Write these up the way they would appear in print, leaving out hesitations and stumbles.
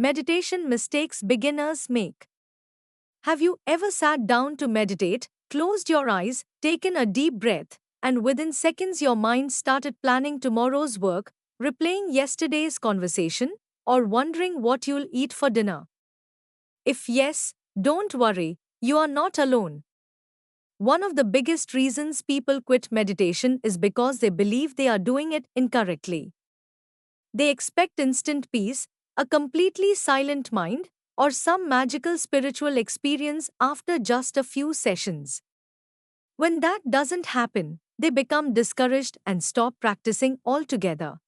Meditation mistakes beginners make. Have you ever sat down to meditate, closed your eyes, taken a deep breath, and within seconds your mind started planning tomorrow's work, replaying yesterday's conversation, or wondering what you'll eat for dinner? If yes, don't worry, you are not alone. One of the biggest reasons people quit meditation is because they believe they are doing it incorrectly. They expect instant peace, a completely silent mind, or some magical spiritual experience after just a few sessions. When that doesn't happen, they become discouraged and stop practicing altogether.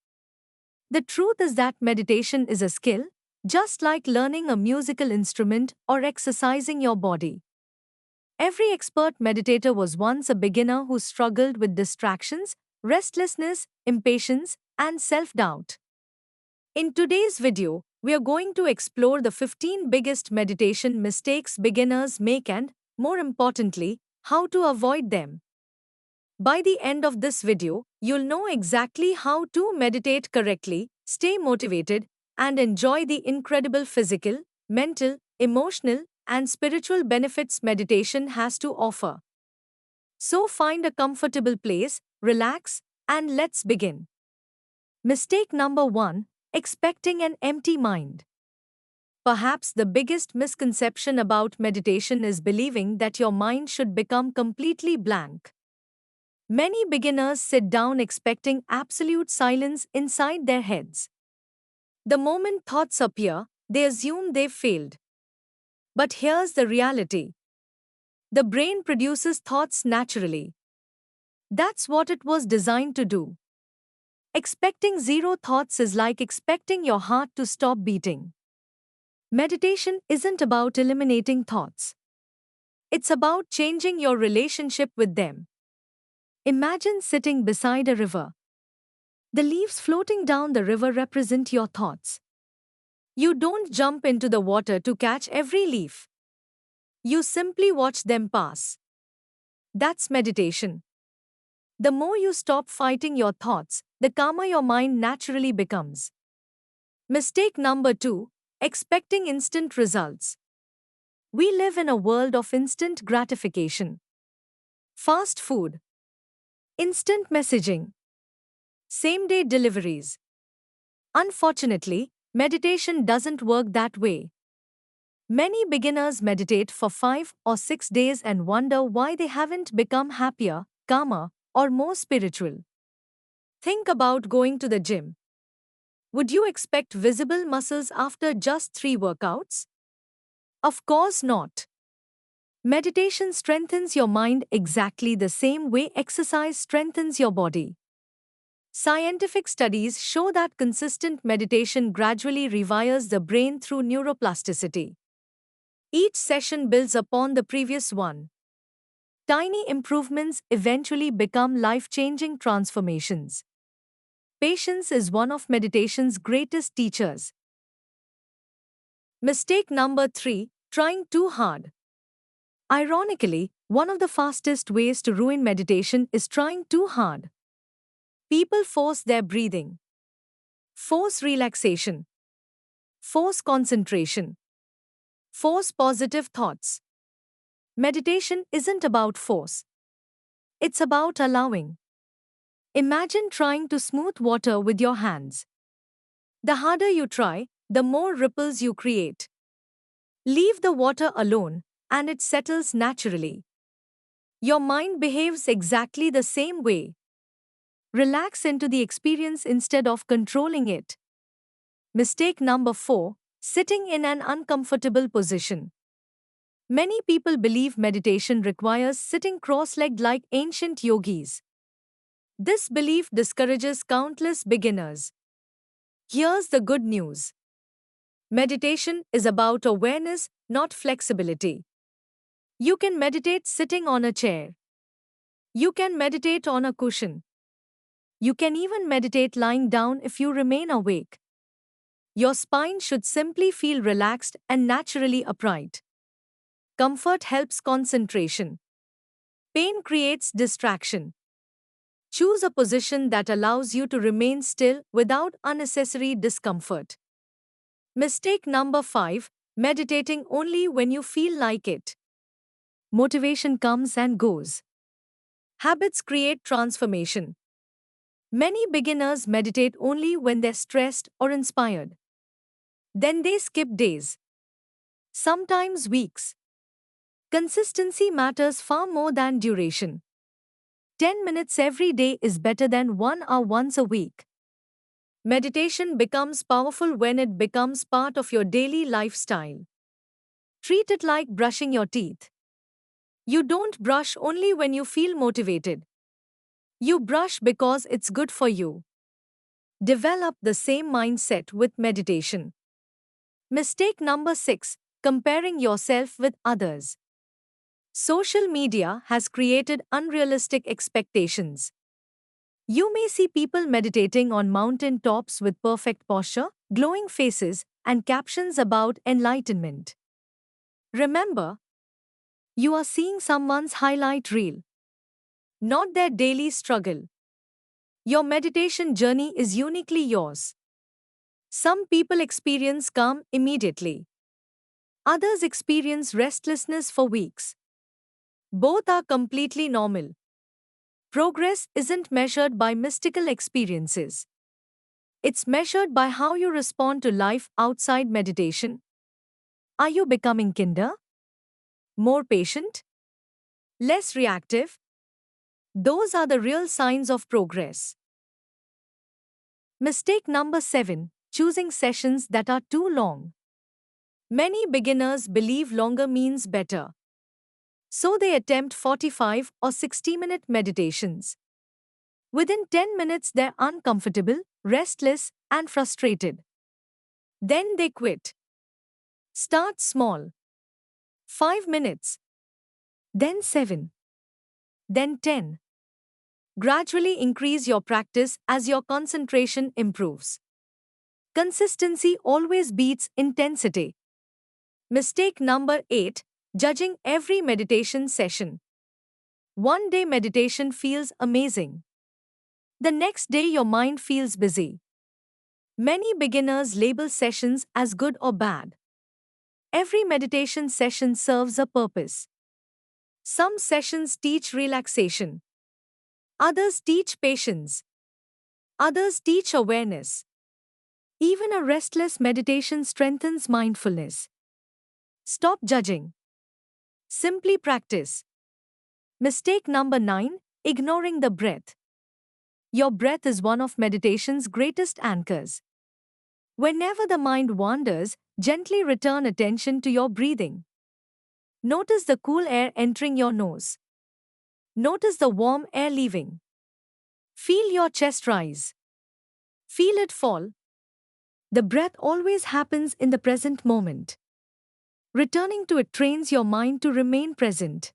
The truth is that meditation is a skill, just like learning a musical instrument or exercising your body. Every expert meditator was once a beginner who struggled with distractions, restlessness, impatience, and self doubt. In today's video, we are going to explore the 15 biggest meditation mistakes beginners make and, more importantly, how to avoid them. By the end of this video, you'll know exactly how to meditate correctly, stay motivated, and enjoy the incredible physical, mental, emotional, and spiritual benefits meditation has to offer. So find a comfortable place, relax, and let's begin. Mistake number 1: expecting an empty mind. Perhaps the biggest misconception about meditation is believing that your mind should become completely blank. Many beginners sit down expecting absolute silence inside their heads. The moment thoughts appear, they assume they've failed. But here's the reality: the brain produces thoughts naturally. That's what it was designed to do. Expecting zero thoughts is like expecting your heart to stop beating. Meditation isn't about eliminating thoughts. It's about changing your relationship with them. Imagine sitting beside a river. The leaves floating down the river represent your thoughts. You don't jump into the water to catch every leaf. You simply watch them pass. That's meditation. The more you stop fighting your thoughts, the calmer your mind naturally becomes. Mistake number 2: expecting instant results. We live in a world of instant gratification. Fast food, instant messaging, same-day deliveries. Unfortunately, meditation doesn't work that way. Many beginners meditate for 5 or 6 days and wonder why they haven't become happier, calmer, or more spiritual. Think about going to the gym. Would you expect visible muscles after just 3 workouts? Of course not. Meditation strengthens your mind exactly the same way exercise strengthens your body. Scientific studies show that consistent meditation gradually rewires the brain through neuroplasticity. Each session builds upon the previous one. Tiny improvements eventually become life-changing transformations. Patience is one of meditation's greatest teachers. Mistake number 3: trying too hard. Ironically, one of the fastest ways to ruin meditation is trying too hard. People force their breathing, force relaxation, force concentration, force positive thoughts. Meditation isn't about force. It's about allowing. Imagine trying to smooth water with your hands. The harder you try, the more ripples you create. Leave the water alone, and it settles naturally. Your mind behaves exactly the same way. Relax into the experience instead of controlling it. Mistake number 4: sitting in an uncomfortable position. Many people believe meditation requires sitting cross-legged like ancient yogis. This belief discourages countless beginners. Here's the good news: meditation is about awareness, not flexibility. You can meditate sitting on a chair. You can meditate on a cushion. You can even meditate lying down if you remain awake. Your spine should simply feel relaxed and naturally upright. Comfort helps concentration. Pain creates distraction. Choose a position that allows you to remain still without unnecessary discomfort. Mistake number 5. Meditating only when you feel like it. Motivation comes and goes. Habits create transformation. Many beginners meditate only when they're stressed or inspired. Then they skip days, sometimes weeks. Consistency matters far more than duration. 10 minutes every day is better than 1 hour once a week. Meditation becomes powerful when it becomes part of your daily lifestyle. Treat it like brushing your teeth. You don't brush only when you feel motivated. You brush because it's good for you. Develop the same mindset with meditation. Mistake number 6. Comparing yourself with others. Social media has created unrealistic expectations. You may see people meditating on mountain tops with perfect posture, glowing faces, and captions about enlightenment. Remember, you are seeing someone's highlight reel, not their daily struggle. Your meditation journey is uniquely yours. Some people experience calm immediately. Others experience restlessness for weeks. Both are completely normal. Progress isn't measured by mystical experiences. It's measured by how you respond to life outside meditation. Are you becoming kinder? More patient? Less reactive? Those are the real signs of progress. Mistake number 7. Choosing sessions that are too long. Many beginners believe longer means better. So they attempt 45 or 60-minute meditations. Within 10 minutes, they're uncomfortable, restless, and frustrated. Then they quit. Start small. 5 minutes. Then 7. Then 10. Gradually increase your practice as your concentration improves. Consistency always beats intensity. Mistake number 8. Judging every meditation session. One day meditation feels amazing. The next day your mind feels busy. Many beginners label sessions as good or bad. Every meditation session serves a purpose. Some sessions teach relaxation. Others teach patience. Others teach awareness. Even a restless meditation strengthens mindfulness. Stop judging. Simply practice. Mistake number 9. Ignoring the breath. Your breath is one of meditation's greatest anchors. Whenever the mind wanders, gently return attention to your breathing. Notice the cool air entering your nose. Notice the warm air leaving. Feel your chest rise. Feel it fall. The breath always happens in the present moment. Returning to it trains your mind to remain present.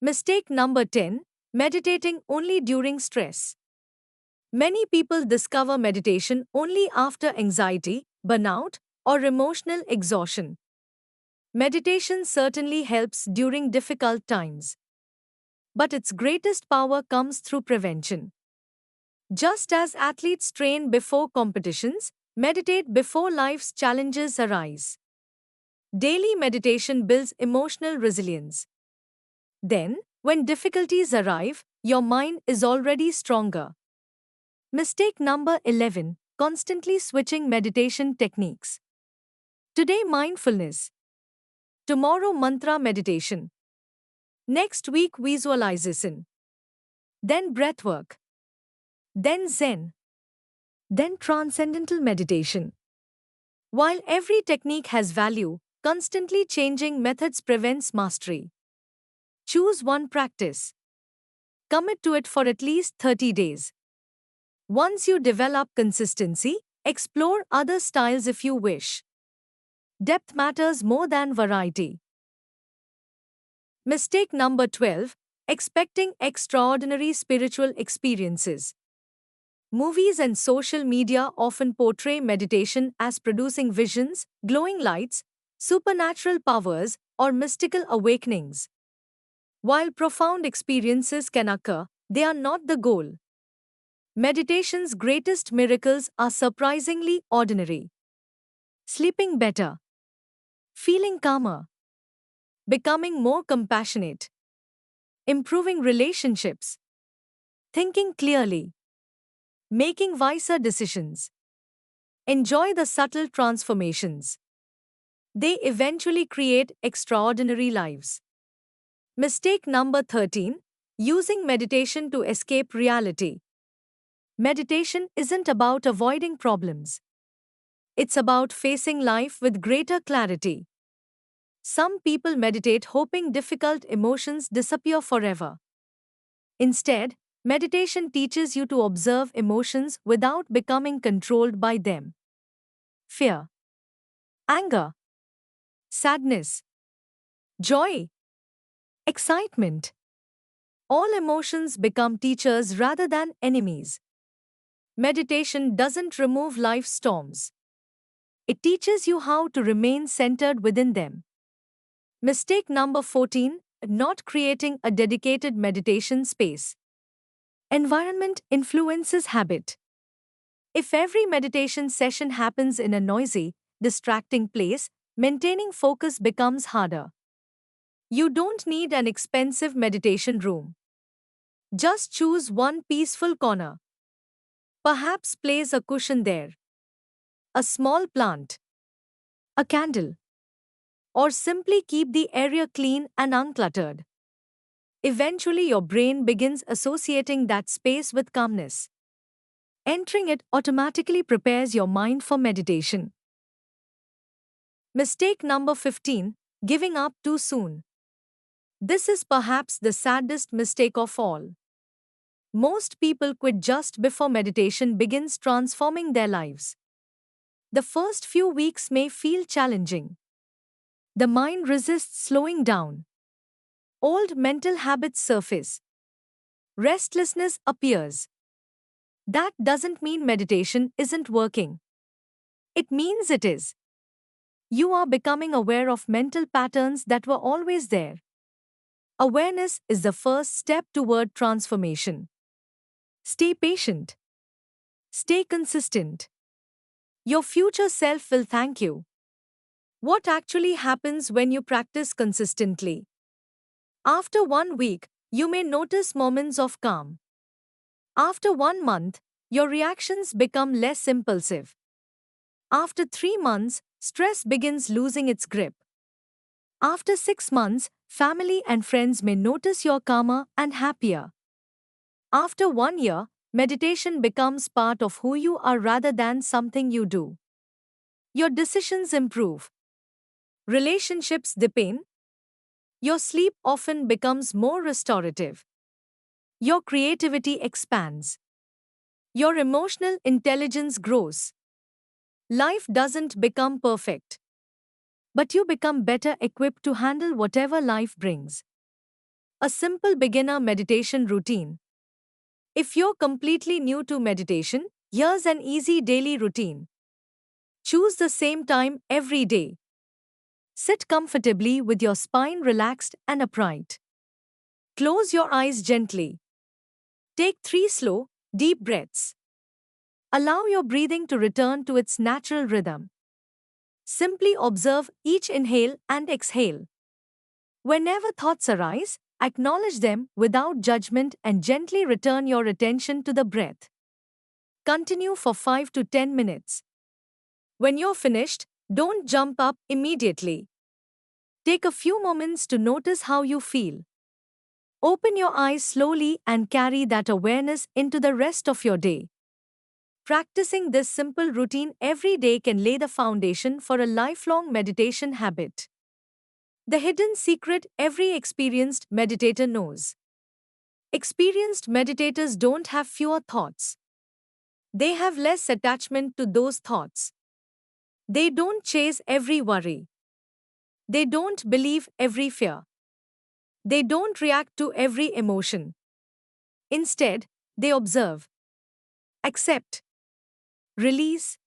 Mistake number 10. Meditating only during stress. Many people discover meditation only after anxiety, burnout, or emotional exhaustion. Meditation certainly helps during difficult times. But its greatest power comes through prevention. Just as athletes train before competitions, meditate before life's challenges arise. Daily meditation builds emotional resilience. Then, when difficulties arrive, your mind is already stronger. Mistake number 11. Constantly switching meditation techniques. Today, mindfulness. Tomorrow, mantra meditation. Next week, visualization. Then, breathwork. Then, Zen. Then, transcendental meditation. While every technique has value, constantly changing methods prevents mastery. Choose one practice. Commit to it for at least 30 days. Once you develop consistency, explore other styles if you wish. Depth matters more than variety. Mistake number 12. Expecting extraordinary spiritual experiences. Movies and social media often portray meditation as producing visions, glowing lights, supernatural powers, or mystical awakenings. While profound experiences can occur, they are not the goal. Meditation's greatest miracles are surprisingly ordinary. sleeping better, feeling calmer, becoming more compassionate, improving relationships, thinking clearly, making wiser decisions. Enjoy the subtle transformations. They eventually create extraordinary lives. Mistake number 13: using meditation to escape reality. Meditation isn't about avoiding problems, it's about facing life with greater clarity. Some people meditate hoping difficult emotions disappear forever. Instead, meditation teaches you to observe emotions without becoming controlled by them. Fear, anger, sadness, joy, excitement. All emotions become teachers rather than enemies. Meditation doesn't remove life's storms. It teaches you how to remain centered within them. Mistake number 14: not creating a dedicated meditation space. Environment influences habit. If every meditation session happens in a noisy, distracting place, maintaining focus becomes harder. You don't need an expensive meditation room. Just choose one peaceful corner. Perhaps place a cushion there, a small plant, a candle, or simply keep the area clean and uncluttered. Eventually, your brain begins associating that space with calmness. Entering it automatically prepares your mind for meditation. Mistake number 15: giving up too soon. This is perhaps the saddest mistake of all. Most people quit just before meditation begins transforming their lives. The first few weeks may feel challenging. The mind resists slowing down. Old mental habits surface. Restlessness appears. That doesn't mean meditation isn't working. It means it is. You are becoming aware of mental patterns that were always there. Awareness is the first step toward transformation. Stay patient. Stay consistent. Your future self will thank you. What actually happens when you practice consistently? After 1 week, you may notice moments of calm. After 1 month, your reactions become less impulsive. After 3 months, stress begins losing its grip. After 6 months, family and friends may notice you're calmer and happier. After 1 year, meditation becomes part of who you are rather than something you do. Your decisions improve. Relationships deepen. Your sleep often becomes more restorative. Your creativity expands. Your emotional intelligence grows. Life doesn't become perfect, but you become better equipped to handle whatever life brings. A simple beginner meditation routine. If you're completely new to meditation, here's an easy daily routine. Choose the same time every day. Sit comfortably with your spine relaxed and upright. Close your eyes gently. Take 3 slow, deep breaths. Allow your breathing to return to its natural rhythm. Simply observe each inhale and exhale. Whenever thoughts arise, acknowledge them without judgment and gently return your attention to the breath. Continue for 5 to 10 minutes. When you're finished, don't jump up immediately. Take a few moments to notice how you feel. Open your eyes slowly and carry that awareness into the rest of your day. Practicing this simple routine every day can lay the foundation for a lifelong meditation habit. The hidden secret every experienced meditator knows. Experienced meditators don't have fewer thoughts. They have less attachment to those thoughts. They don't chase every worry. They don't believe every fear. They don't react to every emotion. Instead, they observe, accept, release.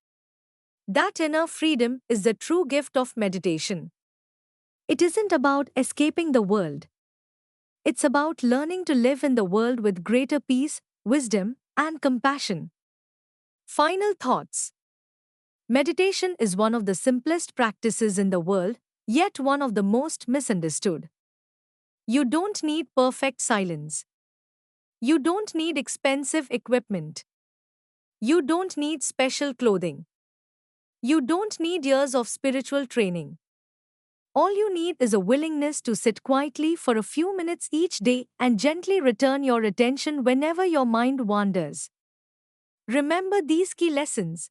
That inner freedom is the true gift of meditation. It isn't about escaping the world. It's about learning to live in the world with greater peace, wisdom, and compassion. Final thoughts. Meditation is one of the simplest practices in the world, yet one of the most misunderstood. You don't need perfect silence. You don't need expensive equipment. You don't need special clothing. You don't need years of spiritual training. All you need is a willingness to sit quietly for a few minutes each day and gently return your attention whenever your mind wanders. Remember these key lessons.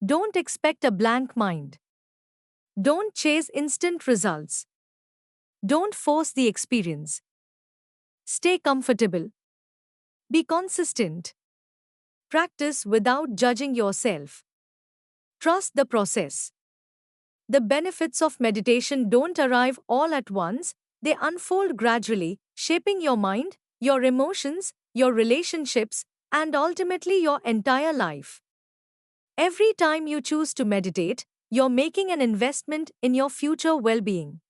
Don't expect a blank mind. Don't chase instant results. Don't force the experience. Stay comfortable. Be consistent. Practice without judging yourself. Trust the process. The benefits of meditation don't arrive all at once, they unfold gradually, shaping your mind, your emotions, your relationships, and ultimately your entire life. Every time you choose to meditate, you're making an investment in your future well being.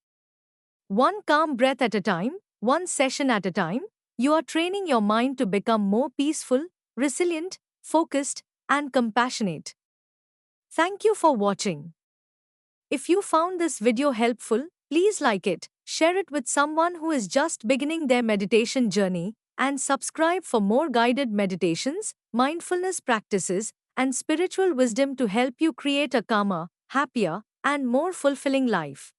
One calm breath at a time, one session at a time, you are training your mind to become more peaceful, resilient, focused, and compassionate. Thank you for watching. If you found this video helpful, please like it, share it with someone who is just beginning their meditation journey, and subscribe for more guided meditations, mindfulness practices, and spiritual wisdom to help you create a calmer, happier, and more fulfilling life.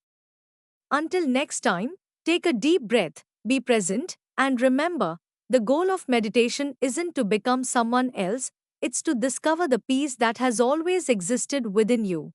Until next time, take a deep breath, be present, and remember, the goal of meditation isn't to become someone else, it's to discover the peace that has always existed within you.